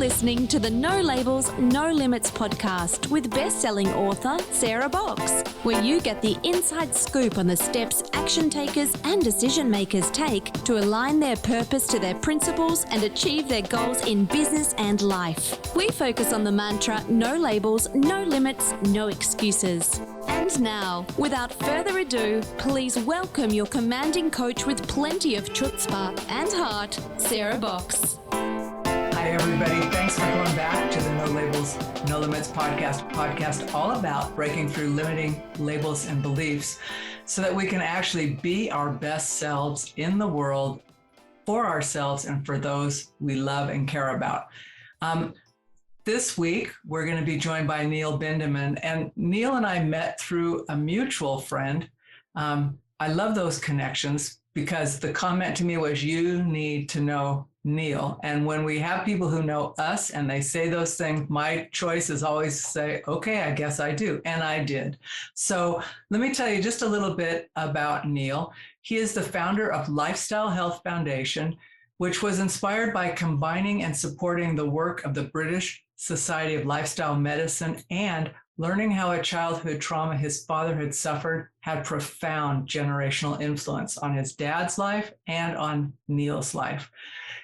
listening to the No Labels, No Limits podcast with best-selling author Sarah Box, where you get the inside scoop on the steps action takers and decision makers take to align their purpose to their principles and achieve their goals in business and life. We focus on the mantra, no labels, no limits, no excuses. And now, without further ado, please welcome your commanding coach with plenty of chutzpah and heart, Sarah Box. Hi, everybody. Thanks for coming back to the No Labels, No Limits podcast all about breaking through limiting labels and beliefs so that we can actually be our best selves in the world for ourselves and for those we love and care about. This week, we're going to be joined by Neil Bindemann, and Neil and I met through a mutual friend. I love those connections because the comment to me was, you need to know Neil. And when we have people who know us and they say those things, my choice is always to say, okay, I guess I do. And I did. So let me tell you just a little bit about Neil. He is the founder of Lifestyle Health Foundation, which was inspired by combining and supporting the work of the British Society of Lifestyle Medicine and learning how a childhood trauma his father had suffered had profound generational influence on his dad's life and on Neil's life.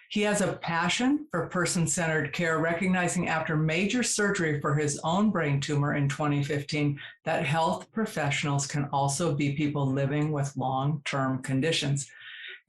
He has a passion for person-centered care, recognizing after major surgery for his own brain tumor in 2015 that health professionals can also be people living with long-term conditions.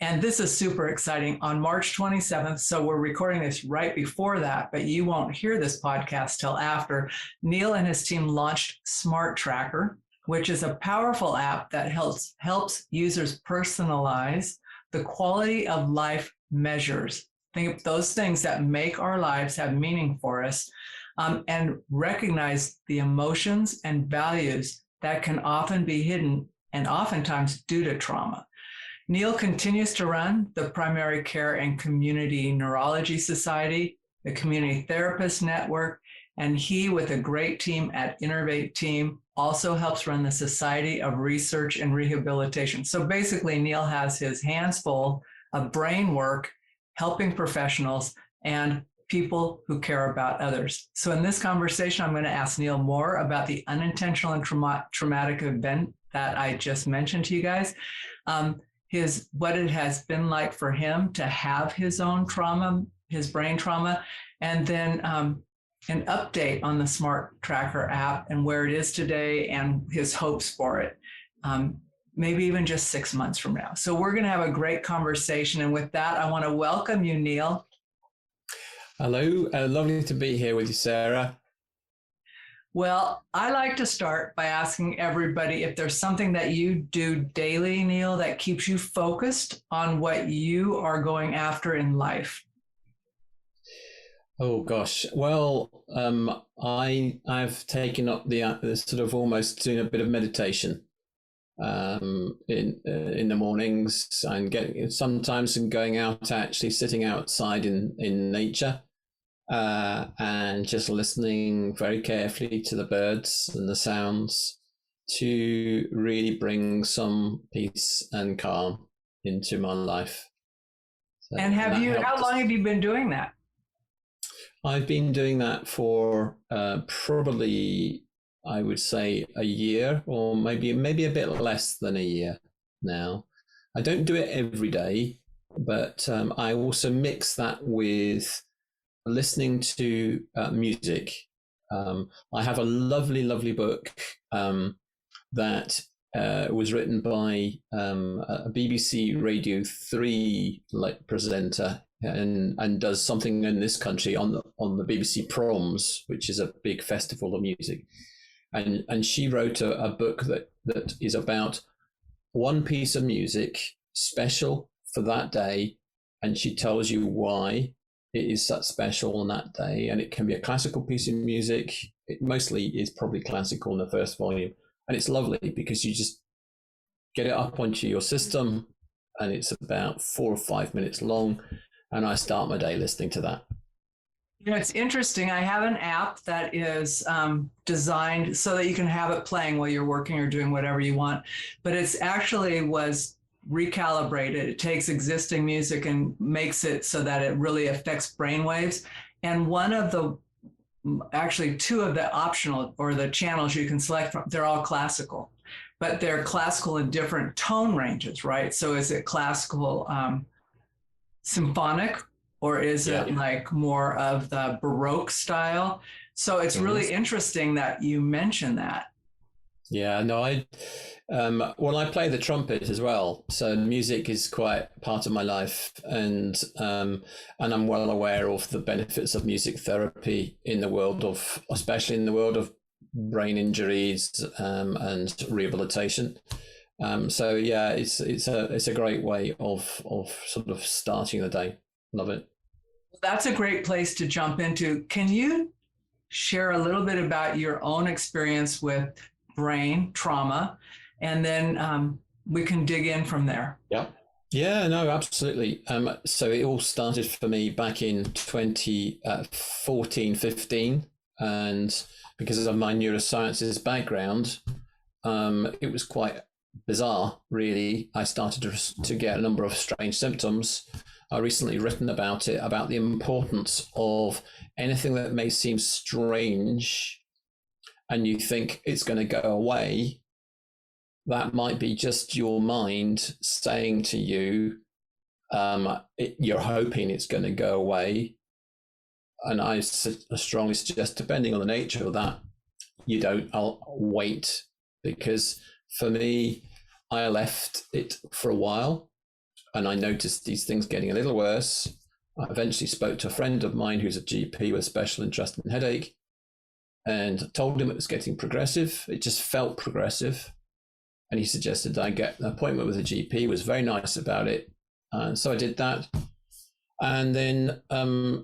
And this is super exciting. On March 27th, so we're recording this right before that, but you won't hear this podcast till after, Neil and his team launched SmartTracker, which is a powerful app that helps users personalize the quality of life measures. Think of those things that make our lives have meaning for us, and recognize the emotions and values that can often be hidden and oftentimes due to trauma. Neil continues to run the Primary Care and Community Neurology Society, the Community Therapist Network, and he, with a great team at Innervate Team, also helps run the Society of Research and Rehabilitation. So basically, Neil has his hands full of brain work, helping professionals and people who care about others. So in this conversation, I'm going to ask Neil more about the unintentional and traumatic event that I just mentioned to you guys. What it has been like for him to have his own trauma, his brain trauma, and then an update on the SmartTracker app and where it is today and his hopes for it, maybe even just 6 months from now. So we're going to have a great conversation. And with that, I want to welcome you, Neil. Hello, lovely to be here with you, Sarah. Well, I like to start by asking everybody if there's something that you do daily, Neil, that keeps you focused on what you are going after in life. Oh gosh, well, I've taken up the sort of almost doing a bit of meditation in the mornings, and going out, actually sitting outside in nature. And just listening very carefully to the birds and the sounds to really bring some peace and calm into my life. So, and how long have you been doing that? I've been doing that for probably, I would say, a year, or maybe a bit less than a year now. I don't do it every day, but I also mix that with listening to music. I have a lovely book that was written by a BBC Radio 3 presenter and does something in this country on the BBC Proms, which is a big festival of music. And she wrote a book that is about one piece of music special for that day, and she tells you why it is such special on that day. And it can be a classical piece of music. It mostly is probably classical in the first volume. And it's lovely because you just get it up onto your system, and it's about 4 or 5 minutes long. And I start my day listening to that. You know, it's interesting. I have an app that is designed so that you can have it playing while you're working or doing whatever you want. But it's actually was recalibrated. It takes existing music and makes it so that it really affects brainwaves. And one of the, actually two of the optional or the channels you can select from, they're all classical, but they're classical in different tone ranges, right? So is it classical symphonic, or is it like more of the Baroque style? So it's really interesting that you mentioned that. Yeah, no, well, I play the trumpet as well, so music is quite part of my life, and I'm well aware of the benefits of music therapy in the world of, especially in the world of brain injuries and rehabilitation. So yeah, it's a great way of sort of starting the day. Love it. That's a great place to jump into. Can you share a little bit about your own experience with brain trauma, and then we can dig in from there? Yeah, no, absolutely. So it all started for me back in 2014, 15, and because of my neurosciences background, it was quite bizarre, really. I started to get a number of strange symptoms. I recently written about it, about the importance of anything that may seem strange and you think it's going to go away. That might be just your mind saying to you, you're hoping it's going to go away. And I strongly suggest, depending on the nature of that, I'll wait, because for me, I left it for a while and I noticed these things getting a little worse. I eventually spoke to a friend of mine who's a GP with special interest in headache and told him it was getting progressive. It just felt progressive. And he suggested I get an appointment with a GP. He was very nice about it. So I did that. And then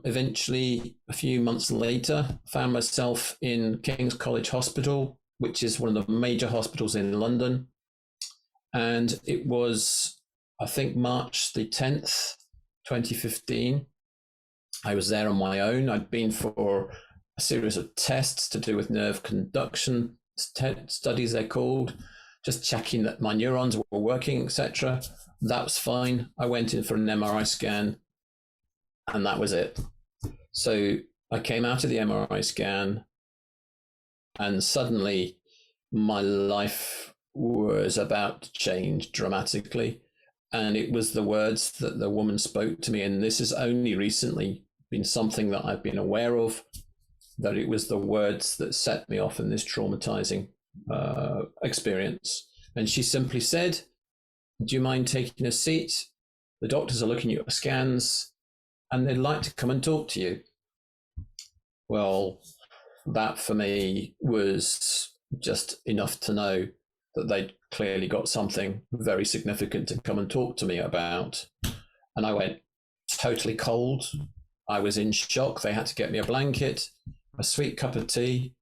eventually, a few months later, found myself in King's College Hospital, which is one of the major hospitals in London. And it was, I think, March the 10th, 2015. I was there on my own. I'd been for a series of tests to do with nerve conduction studies, they're called, just checking that my neurons were working, etc. That was fine. I went in for an MRI scan, and that was it. So I came out of the MRI scan, and suddenly my life was about to change dramatically. And it was the words that the woman spoke to me, and this has only recently been something that I've been aware of, that it was the words that set me off in this traumatizing experience. And she simply said, "Do you mind taking a seat? The doctors are looking at your scans and they'd like to come and talk to you." Well, that for me was just enough to know that they'd clearly got something very significant to come and talk to me about. And I went totally cold. I was in shock. They had to get me a blanket, a sweet cup of tea.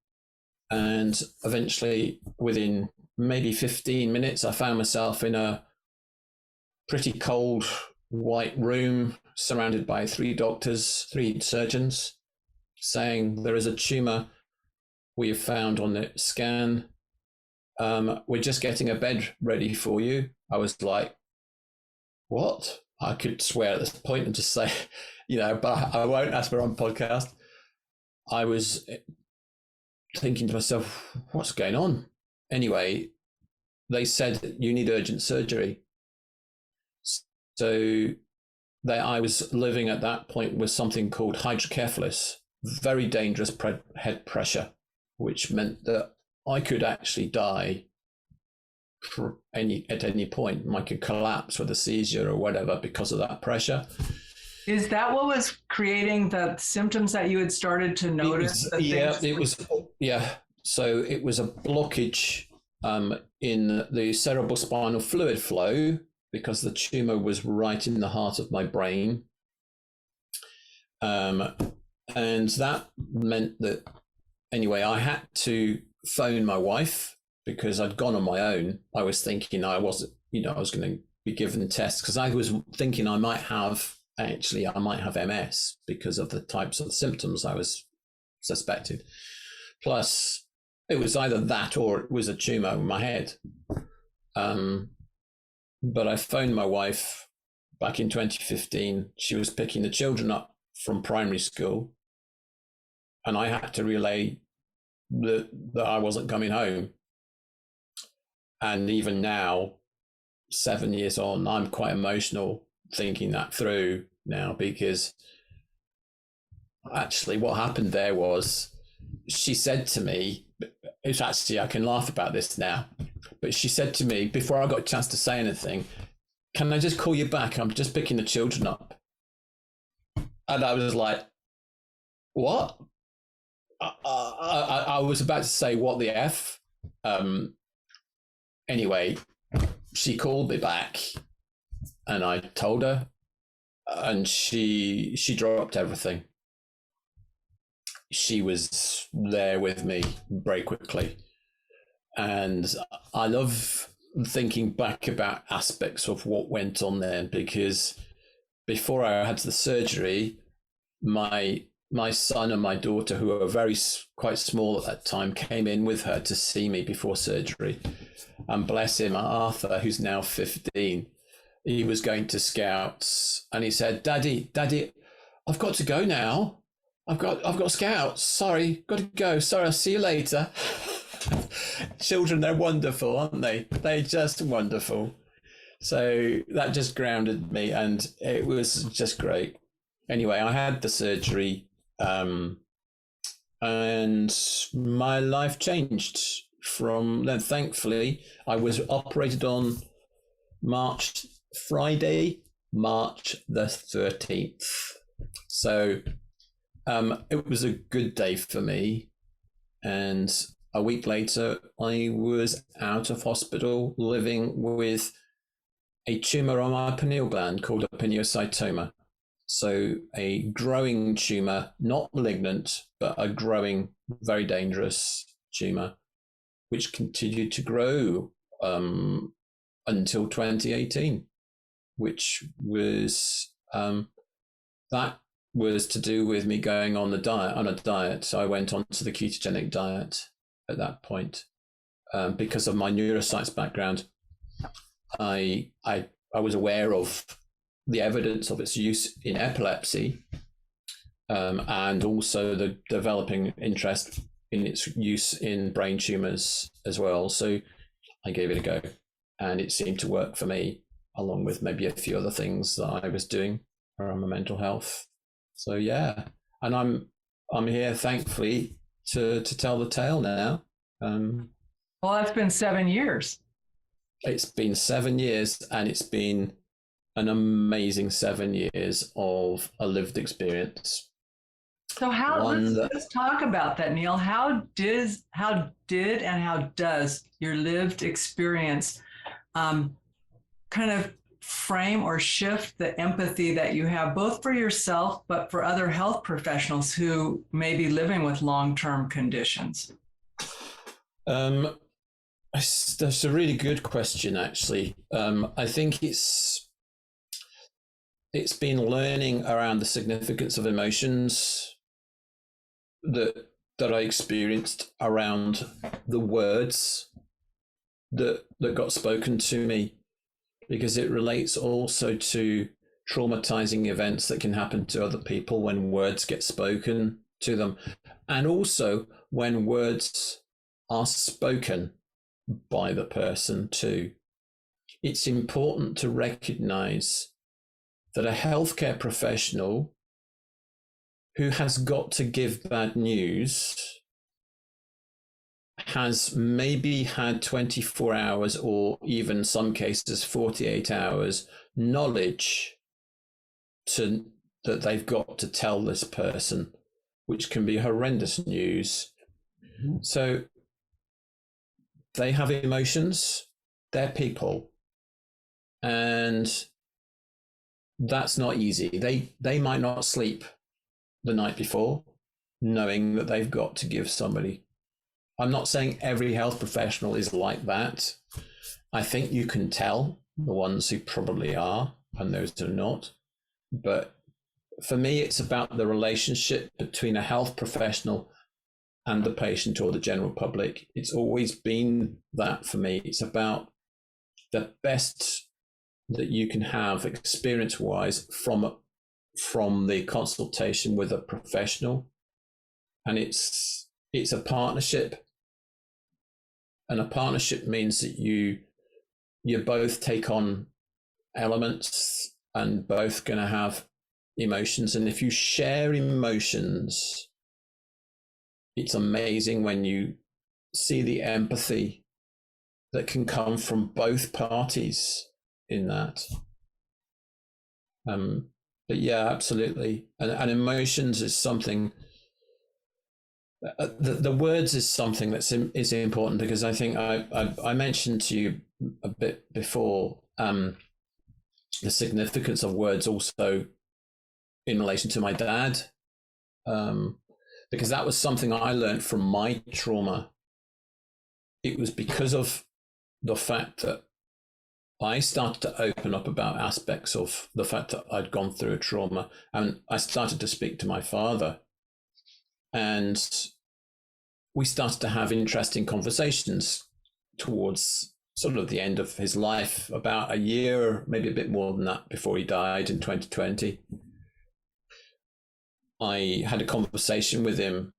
And eventually, within maybe 15 minutes, I found myself in a pretty cold white room surrounded by 3 doctors, 3 surgeons, saying, "There is a tumor we have found on the scan. We're just getting a bed ready for you." I was like, what? I could swear at this point and just say, but I won't, as we're on podcast. I was thinking to myself, what's going on? Anyway, they said, "You need urgent surgery." So I was living at that point with something called hydrocephalus, very dangerous head pressure, which meant that I could actually die at any point. I could collapse with a seizure or whatever because of that pressure. Is that what was creating the symptoms that you had started to notice? So it was a blockage in the cerebral spinal fluid flow, because the tumor was right in the heart of my brain. And that meant that, anyway, I had to phone my wife because I'd gone on my own. I was thinking I was going to be given tests, because I was thinking I might have MS because of the types of symptoms I was suspected. Plus, it was either that or it was a tumor in my head. But I phoned my wife back in 2015. She was picking the children up from primary school. and I had to relay that I wasn't coming home. And even now, 7 years on, I'm quite emotional thinking that through now, because actually what happened there was, she said to me, it's actually, I can laugh about this now, but she said to me before I got a chance to say anything, can I just call you back? I'm just picking the children up. And I was like, what? I was about to say, what the F? Anyway, she called me back and I told her, and she dropped everything. She was there with me very quickly. And I love thinking back about aspects of what went on there, because before I had the surgery, my son and my daughter, who were quite small at that time, came in with her to see me before surgery. And bless him, Arthur, who's now 15, he was going to Scouts, and he said, Daddy, I've got to go now. I've got Scouts. Sorry, got to go. Sorry, I'll see you later. Children, they're wonderful, aren't they? They're just wonderful. So that just grounded me, and it was just great. Anyway, I had the surgery, and my life changed from then. Thankfully, I was operated on Friday, March the 13th. So it was a good day for me. And a week later, I was out of hospital living with a tumor on my pineal gland called a pineocytoma. So a growing tumor, not malignant, but a growing, very dangerous tumor, which continued to grow until 2018, which was that was to do with me going on a diet. So I went on to the ketogenic diet at that point because of my neuroscience background. I was aware of the evidence of its use in epilepsy, and also the developing interest in its use in brain tumors as well. So I gave it a go, and it seemed to work for me, along with maybe a few other things that I was doing around my mental health. So yeah, and I'm here, thankfully, to tell the tale now. Well, that's been 7 years. It's been 7 years, and it's been an amazing 7 years of a lived experience. So let's talk about that, Neil. How did and how does your lived experience kind of frame or shift the empathy that you have, both for yourself, but for other health professionals who may be living with long-term conditions? That's a really good question, actually. I think it's been learning around the significance of emotions that I experienced around the words that got spoken to me, because it relates also to traumatizing events that can happen to other people when words get spoken to them, and also when words are spoken by the person too. It's important to recognize that a healthcare professional who has got to give bad news has maybe had 24 hours, or even some cases 48 hours knowledge that they've got to tell this person, which can be horrendous news. Mm-hmm. So they have emotions, they're people, and that's not easy. They might not sleep the night before, knowing that they've got to give somebody. I'm not saying every health professional is like that. I think you can tell the ones who probably are and those who are not. But for me, it's about the relationship between a health professional and the patient or the general public. It's always been that for me. It's about the best that you can have experience-wise from the consultation with a professional, and it's a partnership. And a partnership means that you both take on elements and both going to have emotions. And if you share emotions, it's amazing when you see the empathy that can come from both parties in that. But yeah, absolutely. And emotions is something, the words is something is important, because I think I mentioned to you a bit before the significance of words also in relation to my dad, because that was something I learned from my trauma. It was because of the fact that I started to open up about aspects of the fact that I'd gone through a trauma, and I started to speak to my father, and we started to have interesting conversations towards sort of the end of his life, about a year, maybe a bit more than that, before he died in 2020. I had a conversation with him,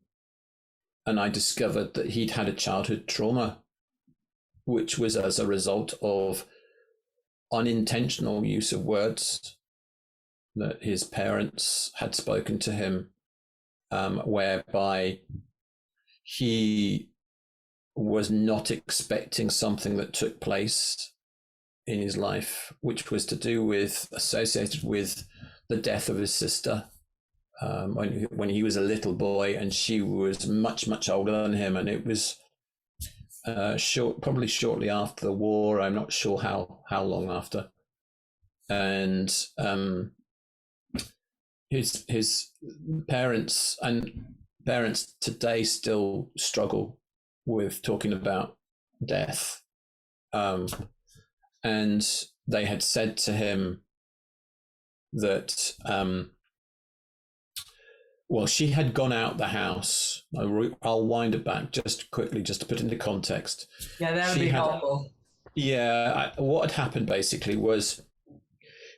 and I discovered that he'd had a childhood trauma, which was as a result of unintentional use of words that his parents had spoken to him, whereby he was not expecting something that took place in his life, which was to do with, associated with the death of his sister, when he was a little boy, and she was much, much older than him. And it was probably shortly after the war. I'm not sure how long after. And his parents today still struggle with talking about death. And they had said to him that, well, she had gone out the house. I'll wind it back just quickly, just to put it into context. Yeah, that would be helpful. Yeah, what had happened basically was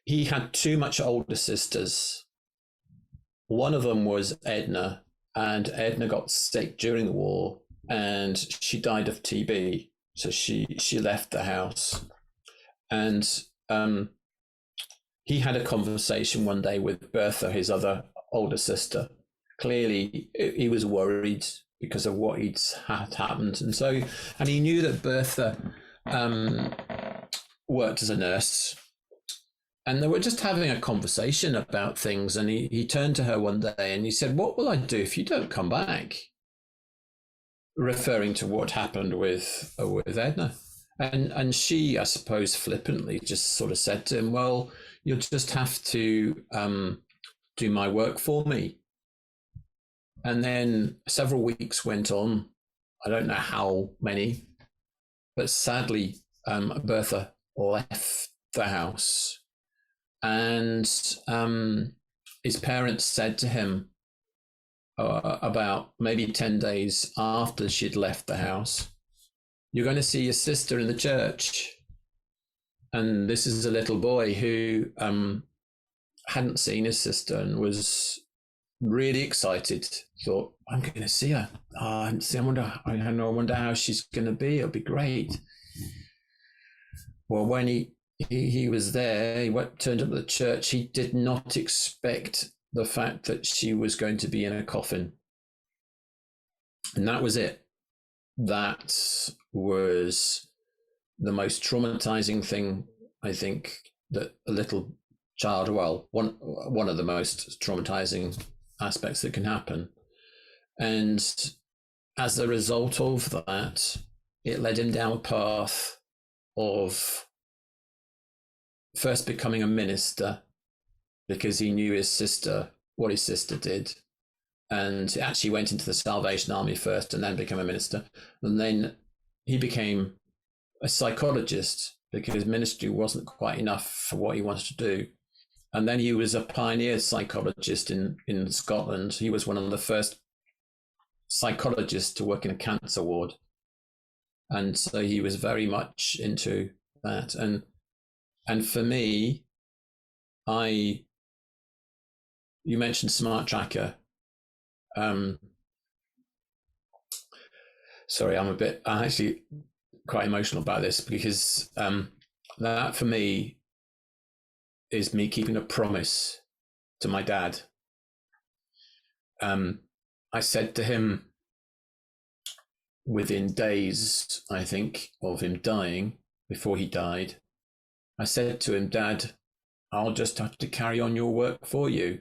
he had two much older sisters. One of them was Edna, and Edna got sick during the war, and she died of TB. So she left the house, and he had a conversation one day with Bertha, his other older sister. Clearly, he was worried because of what had happened, and he knew that Bertha worked as a nurse, and they were just having a conversation about things. And he turned to her one day and he said, "What will I do if you don't come back?" Referring to what happened with Edna. And she, I suppose, flippantly just sort of said to him, "Well, you'll just have to do my work for me." And then several weeks went on. I don't know how many, but sadly, Bertha left the house. And his parents said to him about maybe 10 days after she'd left the house, "You're going to see your sister in the church." And this is a little boy who hadn't seen his sister and was really excited. Thought, "I'm going to see her. I haven't seen her. I wonder how she's going to be. It'll be great." Well, when he was there, he turned up at the church. He did not expect the fact that she was going to be in a coffin. And that was it. That was the most traumatizing thing, I think, that a little child, well, one of the most traumatizing aspects that can happen. And as a result of that, it led him down a path of first becoming a minister, because he knew what his sister did, and actually went into the Salvation Army first and then became a minister. And then he became a psychologist, because ministry wasn't quite enough for what he wanted to do. And then he was a pioneer psychologist in Scotland. He was one of the first psychologists to work in a cancer ward. And so he was very much into that. And for me, you mentioned SmartTracker. Sorry, I'm actually quite emotional about this because that for me is me keeping a promise to my dad. I said to him within days, I think, of him dying, before he died, I said to him, Dad, I'll just have to carry on your work for you.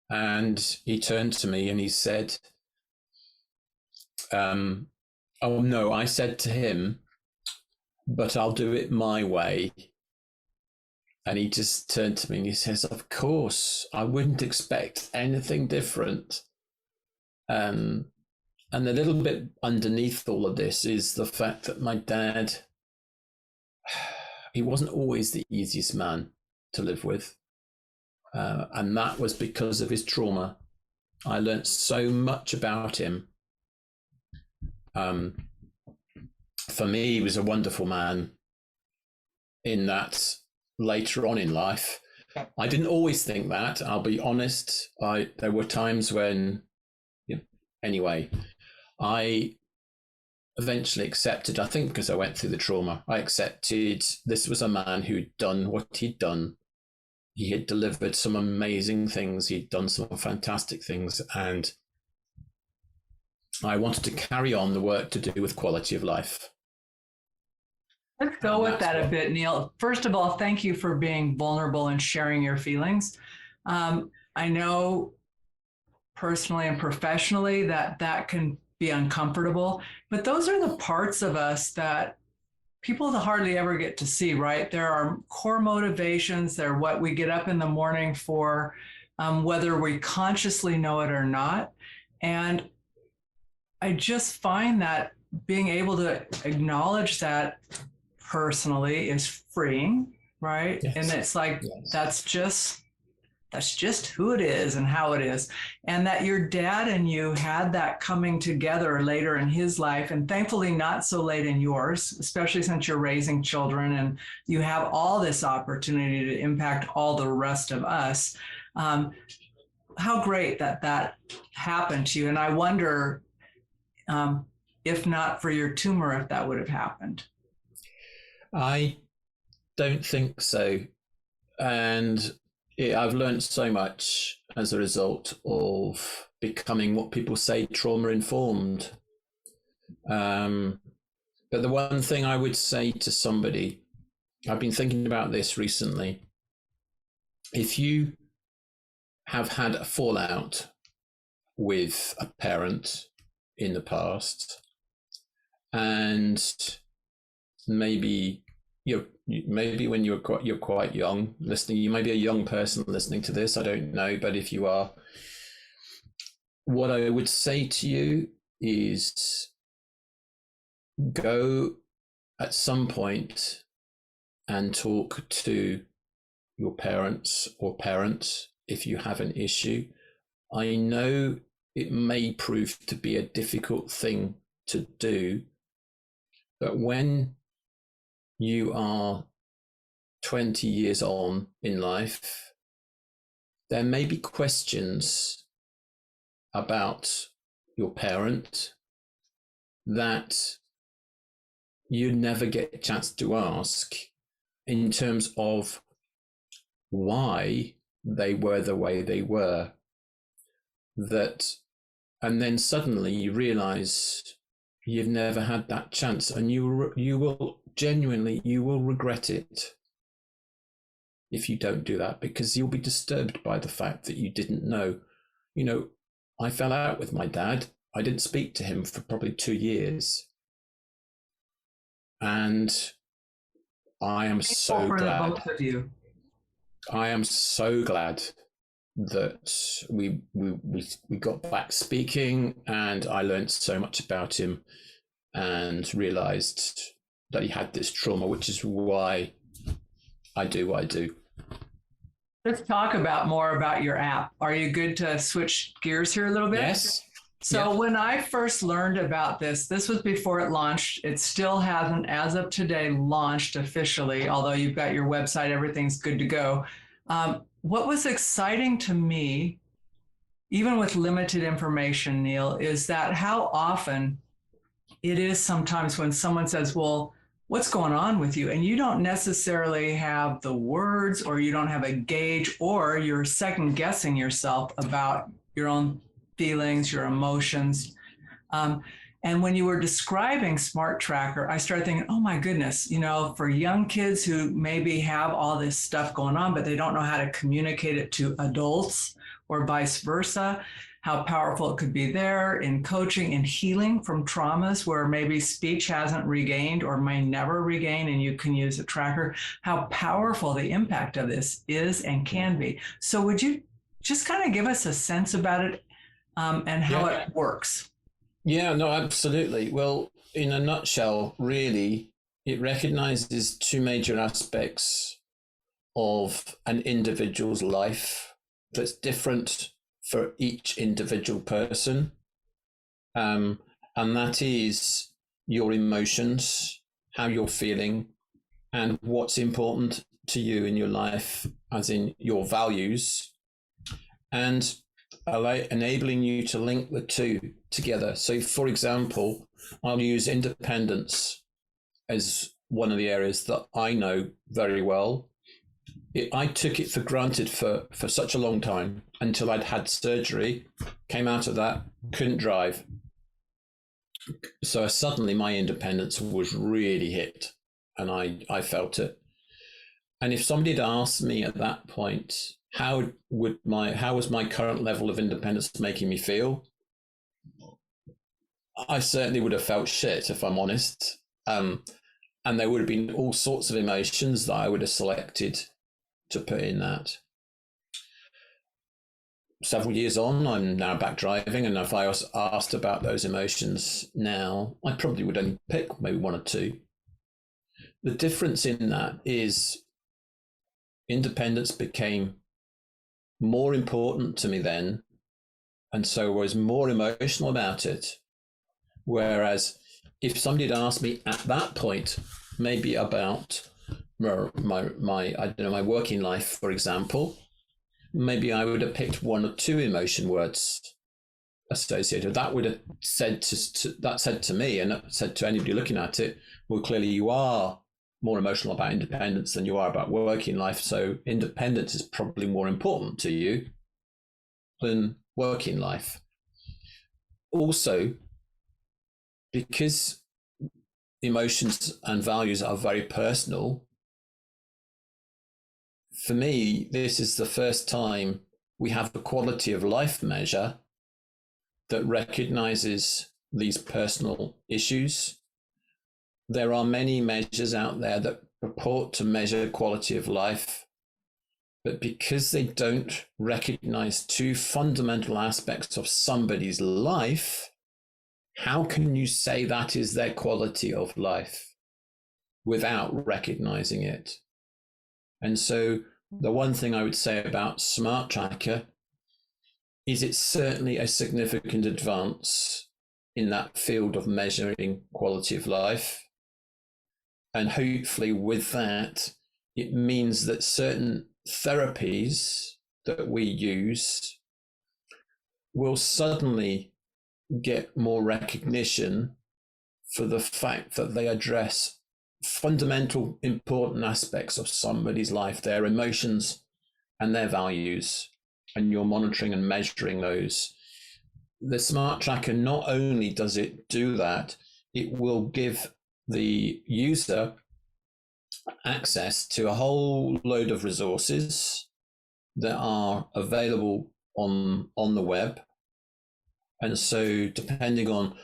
And he turned to me and he said, oh no, I said to him, but I'll do it my way. And he just turned to me and he says, of course, I wouldn't expect anything different. And a little bit underneath all of this is the fact that my dad, he wasn't always the easiest man to live with. And that was because of his trauma. I learned so much about him. For me, he was a wonderful man in that later on in life. I didn't always think that, I'll be honest. There were times when, anyway, I eventually accepted, I think because I went through the trauma, I accepted this was a man who'd done what he'd done. He had delivered some amazing things. He'd done some fantastic things. And I wanted to carry on the work to do with quality of life. Let's go with that a bit, Neil. First of all, thank you for being vulnerable and sharing your feelings. I know personally and professionally that can be uncomfortable, but those are the parts of us that people hardly ever get to see, right? There are core motivations. They're what we get up in the morning for, whether we consciously know it or not. And I just find that being able to acknowledge that personally is freeing, right? Yes. And it's like, yes. That's just who it is and how it is. And that your dad and you had that coming together later in his life, and thankfully not so late in yours, especially since you're raising children and you have all this opportunity to impact all the rest of us. How great that happened to you. And I wonder, if not for your tumor, if that would have happened. I don't think so. And I've learned so much as a result of becoming what people say trauma informed. But the one thing I would say to somebody, I've been thinking about this recently. If you have had a fallout with a parent in the past, and maybe when you're quite young listening, you may be a young person listening to this, I don't know, but if you are, what I would say to you is go at some point and talk to your parents or parent if you have an issue. I know it may prove to be a difficult thing to do, but when you are 20 years on in life, there may be questions about your parent that you never get a chance to ask, in terms of why they were the way they were. And then suddenly you realize you've never had that chance, and you will genuinely regret it if you don't do that, because you'll be disturbed by the fact that you didn't know. I fell out with my dad. I didn't speak to him for probably 2 years. And I am so glad. Both of you. I am so glad that we got back speaking, and I learned so much about him and realized that he had this trauma, which is why I do what I do. Let's talk more about your app. Are you good to switch gears here a little bit? Yes. So when I first learned about this was before it launched. It still hasn't, as of today, launched officially, although you've got your website, everything's good to go. What was exciting to me, even with limited information, Neil, is that how often it is sometimes when someone says, well, what's going on with you? And you don't necessarily have the words, or you don't have a gauge, or you're second guessing yourself about your own feelings, your emotions. And when you were describing SmartTracker, I started thinking, oh my goodness, for young kids who maybe have all this stuff going on, but they don't know how to communicate it to adults or vice versa, how powerful it could be there in coaching and healing from traumas where maybe speech hasn't regained or may never regain, and you can use a tracker, how powerful the impact of this is and can be. So would you just kind of give us a sense about it and how it works? Yeah, no, absolutely. Well, in a nutshell, really, it recognizes two major aspects of an individual's life that's different for each individual person. And that is your emotions, how you're feeling, and what's important to you in your life, as in your values, and enabling you to link the two together. So, for example, I'll use independence as one of the areas that I know very well. I took it for granted for such a long time until I'd had surgery, came out of that, couldn't drive. So suddenly my independence was really hit, and I felt it. And if somebody had asked me at that point, how was my current level of independence making me feel? I certainly would have felt shit, if I'm honest. And there would have been all sorts of emotions that I would have selected to put in that. Several years on, I'm now back driving, and if I was asked about those emotions now, I probably would only pick maybe one or two. The difference in that is independence became more important to me then, and so I was more emotional about it. Whereas if somebody had asked me at that point, maybe about my working life, for example, maybe I would have picked one or two emotion words associated. That would have said to me, and said to anybody looking at it, well, clearly you are more emotional about independence than you are about working life. So independence is probably more important to you than working life. Also, because emotions and values are very personal, for me, this is the first time we have a quality of life measure that recognizes these personal issues. There are many measures out there that purport to measure quality of life, but because they don't recognize two fundamental aspects of somebody's life, how can you say that is their quality of life without recognizing it? And so the one thing I would say about SmartTracker is it's certainly a significant advance in that field of measuring quality of life. And hopefully with that, it means that certain therapies that we use will suddenly get more recognition for the fact that they address fundamental important aspects of somebody's life, their emotions and their values, and you're monitoring and measuring those. The SmartTracker, not only does it do that, it will give the user access to a whole load of resources that are available on the web. And so depending on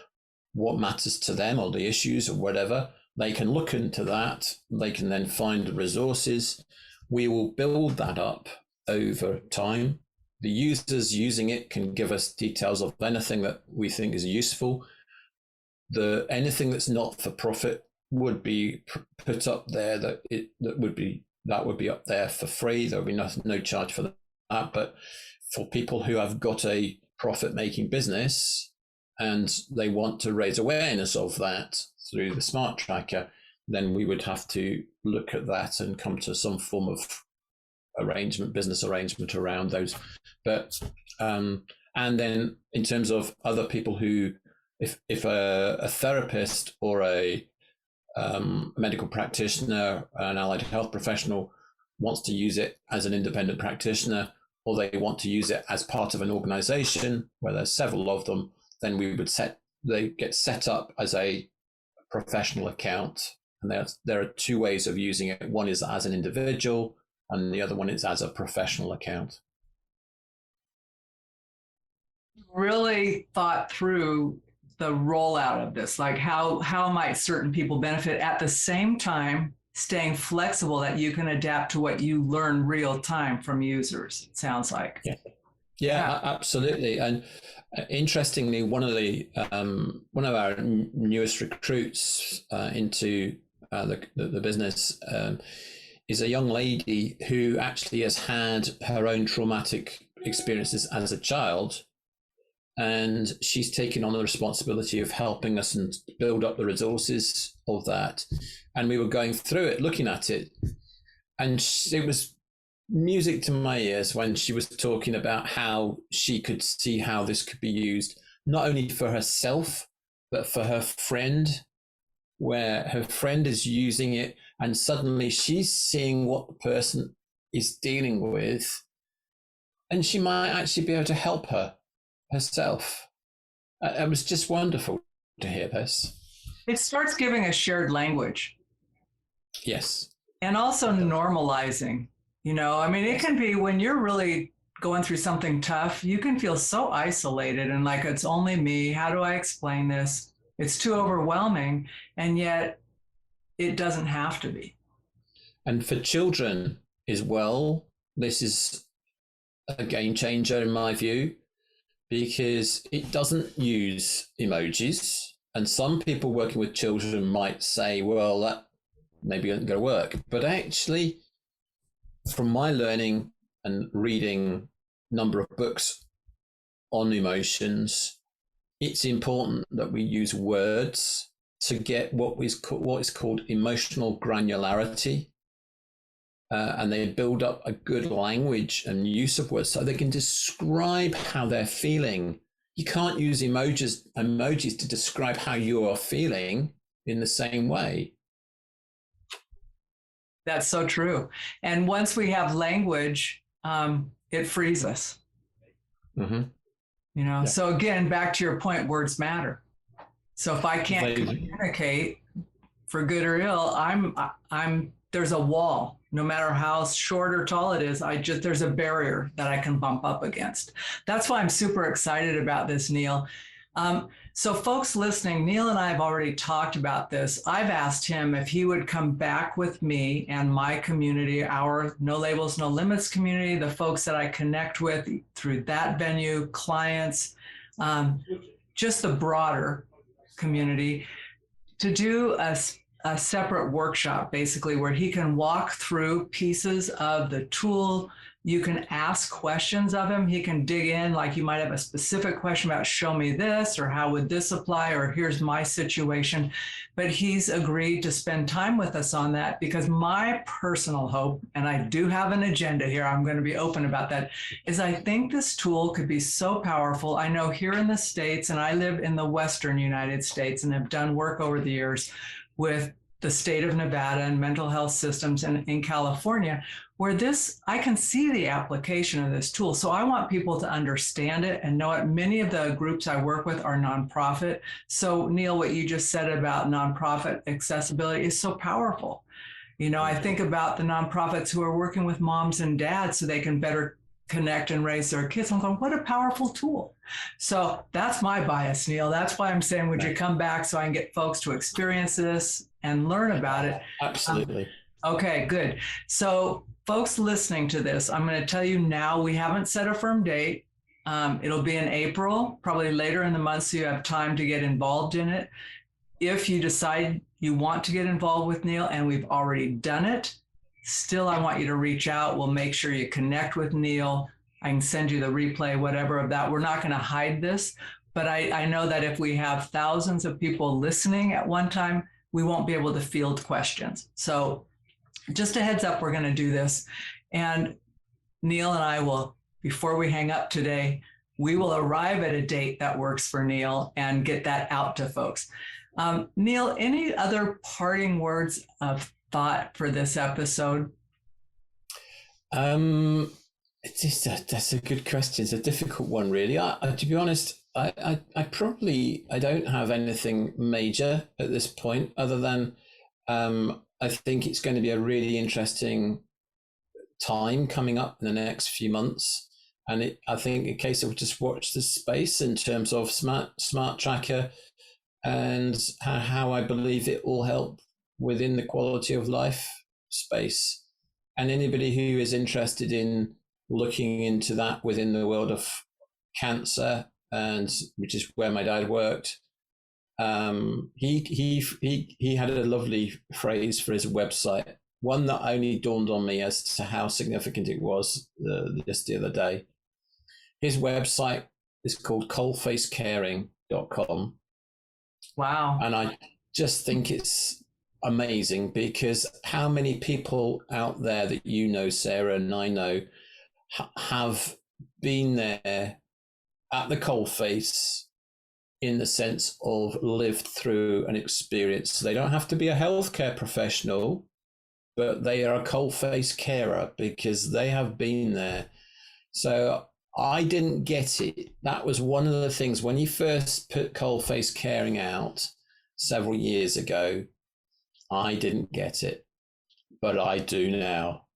what matters to them or the issues or whatever, they can look into that. They can then find the resources. We will build that up over time. The users using it can give us details of anything that we think is useful. Anything that's not for profit would be put up there that would be up there for free. There would be no charge for that. But for people who have got a profit-making business and they want to raise awareness of that through the SmartTracker, then we would have to look at that and come to some form of business arrangement around those. But and then in terms of other people who if a therapist or a medical practitioner, an allied health professional wants to use it as an independent practitioner, or they want to use it as part of an organization where there's several of them, then they get set up as a professional account. And there are two ways of using it. One is as an individual, and the other one is as a professional account. Really thought through the rollout of this, like how might certain people benefit, at the same time staying flexible that you can adapt to what you learn real time from users, it sounds like. Yeah, absolutely. And interestingly, one of our newest recruits into the business is a young lady who actually has had her own traumatic experiences as a child, and she's taken on the responsibility of helping us and build up the resources of that. And we were going through it, looking at it, and it was music to my ears when she was talking about how she could see how this could be used, not only for herself, but for her friend, where her friend is using it and suddenly she's seeing what the person is dealing with, and she might actually be able to help her herself. It was just wonderful to hear this. It starts giving a shared language. Yes. And also normalizing, I mean, it can be when you're really going through something tough, you can feel so isolated and like, it's only me. How do I explain this? It's too overwhelming. And yet it doesn't have to be. And for children as well, this is a game changer in my view, because it doesn't use emojis. And some people working with children might say, well, that maybe isn't going to work. But actually, from my learning and reading a number of books on emotions, it's important that we use words to get what is called emotional granularity. And they build up a good language and use of words so they can describe how they're feeling. You can't use emojis to describe how you are feeling in the same way. That's so true. And once we have language, it frees us. Mm-hmm. So again, back to your point, words matter. So if I can't communicate for good or ill, there's a wall. No matter how short or tall it is, there's a barrier that I can bump up against. That's why I'm super excited about this, Neil. So folks listening, Neil and I have already talked about this. I've asked him if he would come back with me and my community, our No Labels, No Limits community, the folks that I connect with through that venue, clients, just the broader community, to do a separate workshop, basically, where he can walk through pieces of the tool. You can ask questions of him. He can dig in, like you might have a specific question about show me this, or how would this apply, or here's my situation. But he's agreed to spend time with us on that, because my personal hope, and I do have an agenda here, I'm going to be open about that, is I think this tool could be so powerful. I know here in the States, and I live in the Western United States and have done work over the years with the state of Nevada and mental health systems in California, where I can see the application of this tool. So I want people to understand it and know it. Many of the groups I work with are nonprofit. So Neil, what you just said about nonprofit accessibility is so powerful. I think about the nonprofits who are working with moms and dads so they can better connect and raise their kids. I'm going, what a powerful tool. So that's my bias, Neil. That's why I'm saying, would you come back so I can get folks to experience this and learn about it? Absolutely. Okay, good. So folks listening to this, I'm going to tell you now, we haven't set a firm date. It'll be in April, probably later in the month, so you have time to get involved in it. If you decide you want to get involved with Neil and we've already done it, still, I want you to reach out. We'll make sure you connect with Neil. I can send you the replay, whatever of that. We're not going to hide this, but I know that if we have thousands of people listening at one time, we won't be able to field questions. So just a heads up, we're going to do this. And Neil and I will, before we hang up today, we will arrive at a date that works for Neil and get that out to folks. Neil, any other parting words of thought for this episode? That's a good question. It's a difficult one, really. To be honest, I don't have anything major at this point, other than I think it's going to be a really interesting time coming up in the next few months. And I think a case of just watch the space in terms of SmartTracker and how I believe it will help within the quality of life space. And anybody who is interested in looking into that within the world of cancer, and which is where my dad worked, he had a lovely phrase for his website, one that only dawned on me as to how significant it was just the other day. His website is called coalfacecaring.com. Wow. And I just think it's amazing, because how many people out there that you know, Sarah, and I know, have been there at the coalface in the sense of lived through an experience. They don't have to be a healthcare professional, but they are a coalface carer because they have been there. So I didn't get it. That was one of the things when you first put coalface caring out several years ago, I didn't get it, but I do now.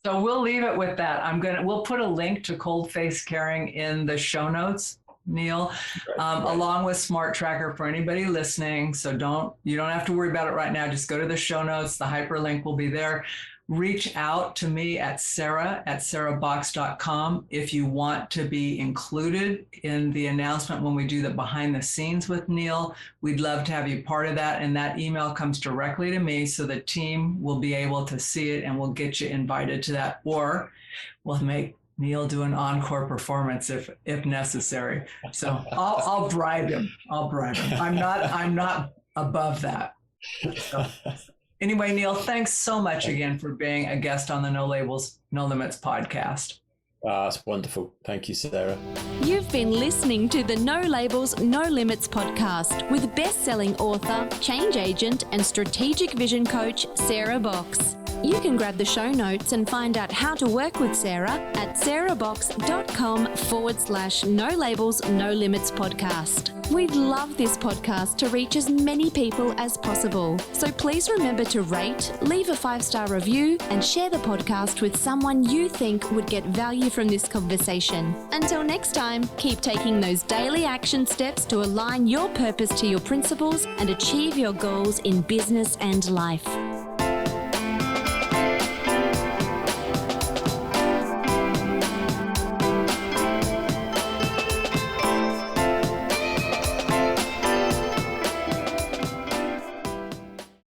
So we'll leave it with that. We'll put a link to Coalface Caring in the show notes, Neil, along with SmartTracker for anybody listening. So you don't have to worry about it right now. Just go to the show notes. The hyperlink will be there. Reach out to me at sarah@sarahbox.com if you want to be included in the announcement when we do the behind the scenes with Neil. We'd love to have you part of that. And that email comes directly to me, so the team will be able to see it and we'll get you invited to that. Or we'll make Neil do an encore performance if necessary. So I'll bribe him. I'm not above that. So. Anyway, Neil, thanks so much again for being a guest on the No Labels, No Limits podcast. That's wonderful. Thank you, Sarah. You've been listening to the No Labels, No Limits podcast with best-selling author, change agent, and strategic vision coach, Sarah Box. You can grab the show notes and find out how to work with Sarah at sarahbox.com/No Labels, No Limits podcast. We'd love this podcast to reach as many people as possible. So please remember to rate, leave a 5-star review, and share the podcast with someone you think would get value from this conversation. Until next time, keep taking those daily action steps to align your purpose to your principles and achieve your goals in business and life.